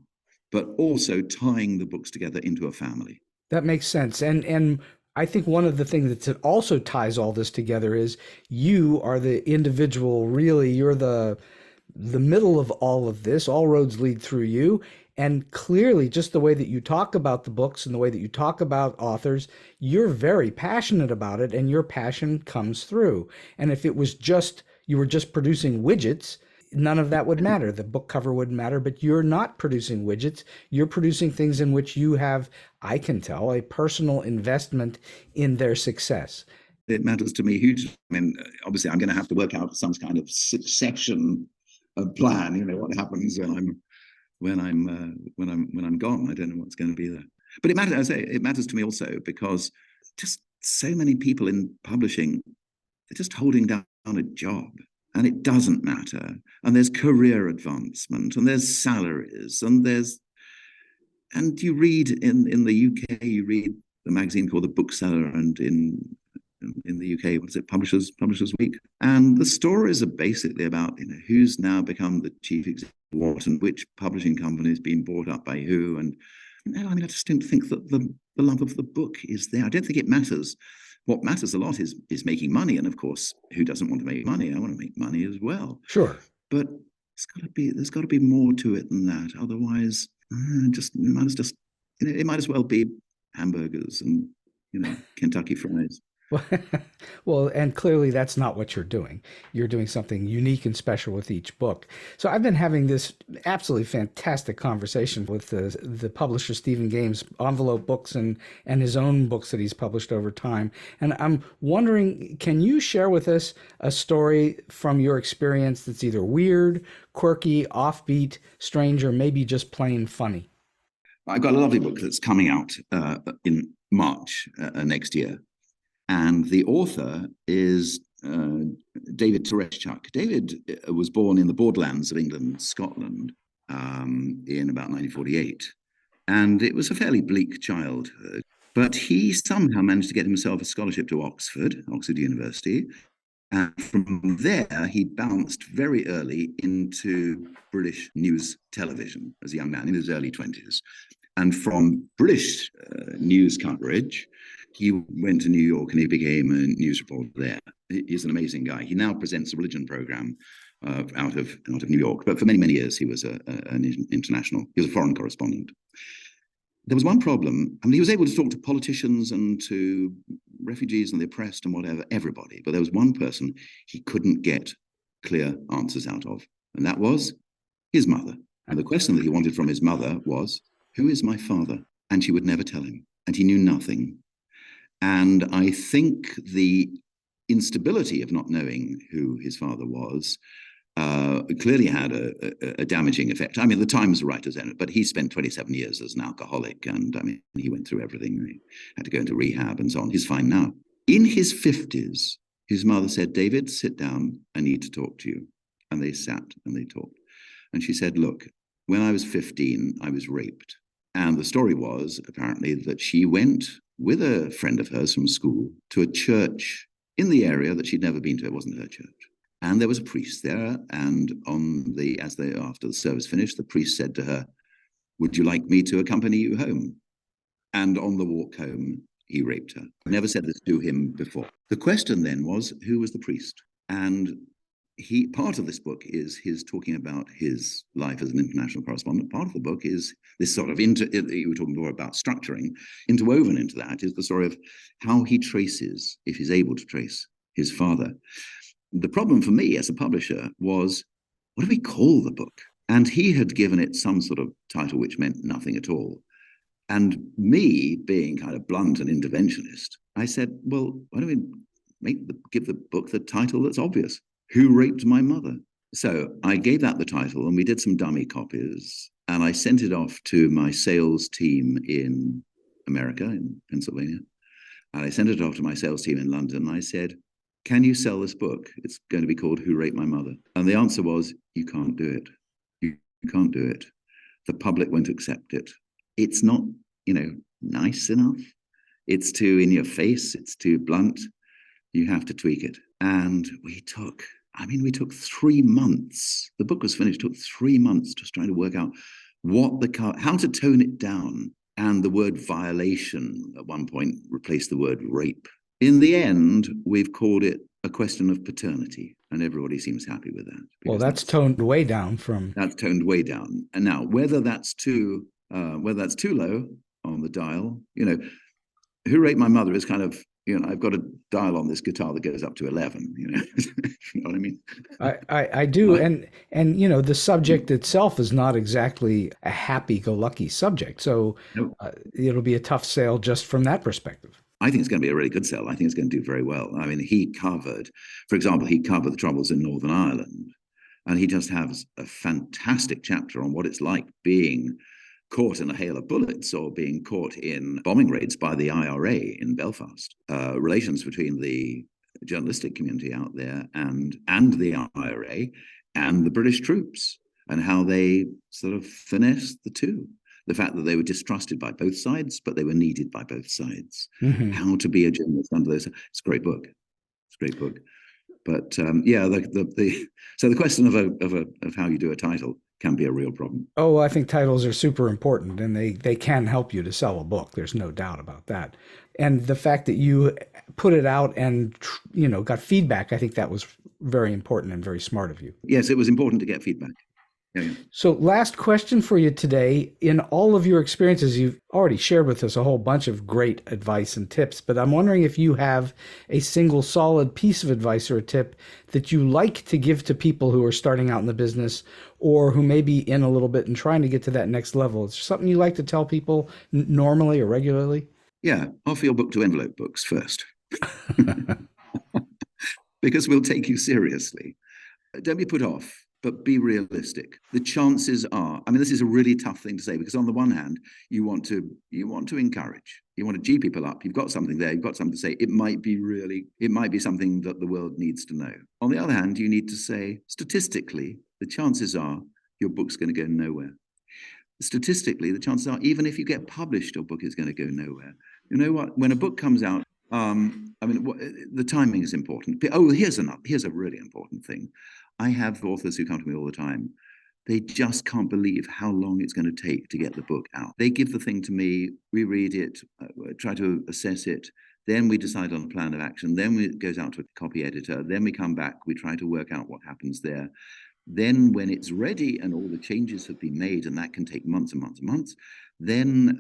but also tying the books together into a family. That makes sense. And I think one of the things that also ties all this together is you are the individual, really, you're the middle of all of this. All roads lead through you. And clearly, just the way that you talk about the books and the way that you talk about authors, you're very passionate about it, and your passion comes through. And if it was you were just producing widgets, none of that would matter. The book cover wouldn't matter, but you're not producing widgets. You're producing things in which you have, I can tell, a personal investment in their success. It matters to me hugely. I mean, obviously, I'm going to have to work out some kind of succession plan. What happens when I'm gone. I don't know what's going to be there. But it matters to me also because just so many people in publishing, they're just holding down a job. And it doesn't matter. And there's career advancement, and there's salaries, and you read in the UK, you read the magazine called The Bookseller, and in the UK, what is it, Publishers Week? And the stories are basically about who's now become the chief executive of what, and which publishing company has been bought up by who. And I just don't think that the love of the book is there. I don't think it matters. What matters a lot is making money, and of course, who doesn't want to make money? I want to make money as well. Sure, but there's got to be more to it than that. Otherwise, it might as well be hamburgers and Kentucky fries. Well, and clearly that's not what you're doing. You're doing something unique and special with each book. So I've been having this absolutely fantastic conversation with the publisher Stephen Games, EnvelopeBooks, and his own books that he's published over time. And I'm wondering, can you share with us a story from your experience that's either weird, quirky, offbeat, strange, or maybe just plain funny? I've got a lovely book that's coming out in March next year. And the author is David Tereshchuk. David was born in the borderlands of England, Scotland, in about 1948. And it was a fairly bleak childhood. But he somehow managed to get himself a scholarship to Oxford University. And from there, he bounced very early into British news television as a young man in his early 20s. And from British news coverage, he went to New York and he became a news reporter there. He's an amazing guy. He now presents a religion program out of New York. But for many, many years, he was an international, he was a foreign correspondent. There was one problem. I mean, he was able to talk to politicians and to refugees and the oppressed and whatever, everybody. But there was one person he couldn't get clear answers out of, and that was his mother. And the question that he wanted from his mother was, who is my father? And she would never tell him, and he knew nothing. And I think the instability of not knowing who his father was clearly had a damaging effect. I mean, the Times writers in it, but he spent 27 years as an alcoholic, and I mean, he went through everything. He had to go into rehab and so on. He's fine now. In his 50s, his mother said, David, sit down. I need to talk to you. And they sat and they talked. And she said, look, when I was 15, I was raped. And the story was apparently that she went with a friend of hers from school to a church in the area that she'd never been to. It wasn't her church. And there was a priest there, and after the service finished, the priest said to her, would you like me to accompany you home? And on the walk home, he raped her. Never said this to him before. The question then was, who was the priest? And part of this book is his talking about his life as an international correspondent. Part of the book is this sort of, you were talking more about structuring, interwoven into that is the story of how he traces, if he's able to trace, his father. The problem for me as a publisher was, what do we call the book? And he had given it some sort of title which meant nothing at all. And me, being kind of blunt and interventionist, I said, well, why don't we give the book the title that's obvious? Who Raped My Mother? So I gave that the title, and we did some dummy copies, and I sent it off to my sales team in America, in Pennsylvania. And I sent it off to my sales team in London, and I said, can you sell this book? It's going to be called Who Raped My Mother? And the answer was, you can't do it. You can't do it. The public won't accept it. It's not, nice enough. It's too in your face. It's too blunt. You have to tweak it. And we took 3 months. The book was finished, took 3 months just trying to work out how to tone it down. And the word violation at one point replaced the word rape. In the end, we've called it A Question of Paternity, and everybody seems happy with that. Well, that's toned way down from... That's toned way down. And now, whether that's too low on the dial, Who Raped My Mother is kind of, I've got a dial on this guitar that goes up to 11, you know what I mean? I do. And the subject itself is not exactly a happy-go-lucky subject. So nope. It'll be a tough sale just from that perspective. I think it's going to be a really good sell. I think it's going to do very well. I mean, for example, he covered the troubles in Northern Ireland, and he just has a fantastic chapter on what it's like being caught in a hail of bullets or being caught in bombing raids by the IRA in Belfast. Relations between the journalistic community out there and the IRA and the British troops, and how they sort of finessed the two. The fact that they were distrusted by both sides, but they were needed by both sides. Mm-hmm. How to be a journalist under those. It's a great book. But so the question of how you do a title can be a real problem. Oh, I think titles are super important, and they can help you to sell a book. There's no doubt about that. And the fact that you put it out and got feedback, I think that was very important and very smart of you. Yes, it was important to get feedback. Yeah. So last question for you today. In all of your experiences, you've already shared with us a whole bunch of great advice and tips, but I'm wondering if you have a single solid piece of advice or a tip that you like to give to people who are starting out in the business or who may be in a little bit and trying to get to that next level. Is there something you like to tell people normally or regularly? Yeah, offer your book to EnvelopeBooks first. Because we'll take you seriously. Don't be put off, but be realistic. The chances are, I mean, this is a really tough thing to say, because on the one hand, you want to encourage, you want to G people up. You've got something there, you've got something to say. It might be something that the world needs to know. On the other hand, you need to say, statistically, the chances are your book's going to go nowhere. Statistically, the chances are, even if you get published, your book is going to go nowhere. You know what? When a book comes out, the timing is important. Oh, here's a really important thing. I have authors who come to me all the time. They just can't believe how long it's going to take to get the book out. They give the thing to me, we read it, try to assess it, then we decide on a plan of action, then it goes out to a copy editor, then we come back, we try to work out what happens there. Then when it's ready and all the changes have been made, and that can take months and months and months, then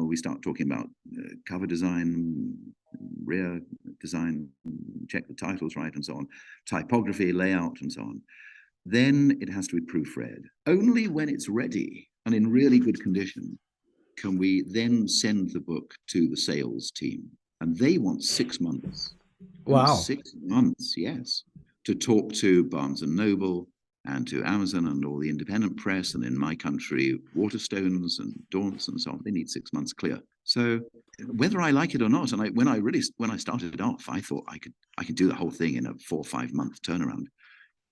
we start talking about cover design, rear design, check the titles right and so on, typography, layout and so on. Then it has to be proofread. Only when it's ready and in really good condition can we then send the book to the sales team. And they want 6 months. Wow. 6 months, yes, to talk to Barnes & Noble and to Amazon and all the independent press, and in my country, Waterstones and Daunts and so on. They need 6 months clear. So whether I like it or not, and when I started off, I thought I could do the whole thing in a 4 or 5 month turnaround.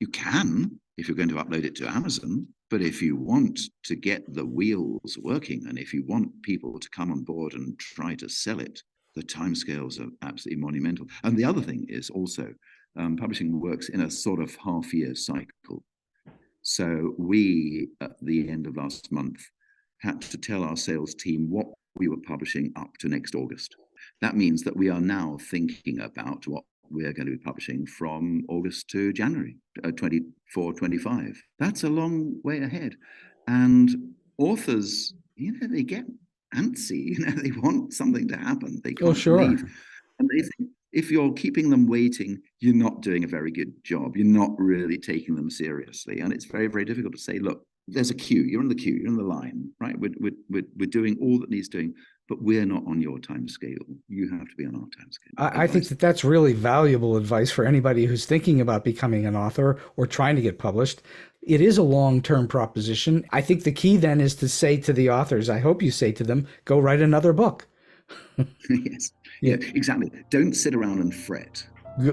You can, if you're going to upload it to Amazon, but if you want to get the wheels working, and if you want people to come on board and try to sell it, the timescales are absolutely monumental. And the other thing is also, publishing works in a sort of half-year cycle. So we, at the end of last month, had to tell our sales team what we were publishing up to next August. That means that we are now thinking about what we're going to be publishing from August to January 24, 25. That's a long way ahead. And authors, they get antsy, they want something to happen. They can't believe. And they think, if you're keeping them waiting, you're not doing a very good job. You're not really taking them seriously. And it's very, very difficult to say, look, there's a queue. You're in the queue. You're in the line, right? We're doing all that needs doing, but we're not on your time scale. You have to be on our time scale. I think that's really valuable advice for anybody who's thinking about becoming an author or trying to get published. It is a long-term proposition. I think the key then is to say to the authors, I hope you say to them, go write another book. Yes. Yeah, exactly. Don't sit around and fret.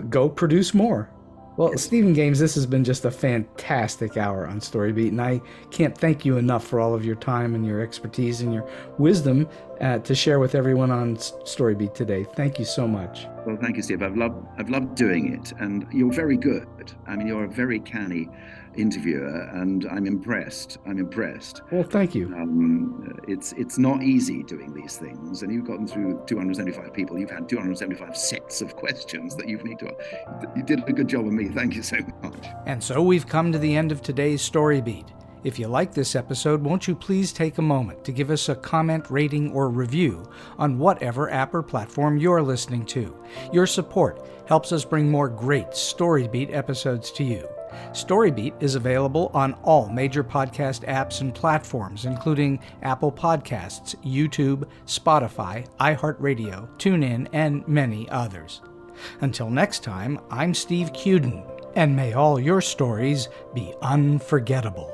Go produce more. Well, Stephen Games, this has been just a fantastic hour on StoryBeat, and I can't thank you enough for all of your time and your expertise and your wisdom to share with everyone on StoryBeat today. Thank you so much. Well, thank you, Steve. I've loved doing it, and you're very good. I mean, you're a very canny interviewer, and I'm impressed. Well, thank you. It's not easy doing these things, and you've gotten through 275 people. You've had 275 sets of questions that you need to. You did a good job with me. Thank you so much. And so we've come to the end of today's StoryBeat. If you like this episode, won't you please take a moment to give us a comment, rating, or review on whatever app or platform you're listening to. Your support helps us bring more great StoryBeat episodes to you. StoryBeat is available on all major podcast apps and platforms, including Apple Podcasts, YouTube, Spotify, iHeartRadio, TuneIn, and many others. Until next time, I'm Steve Cuden, and may all your stories be unforgettable.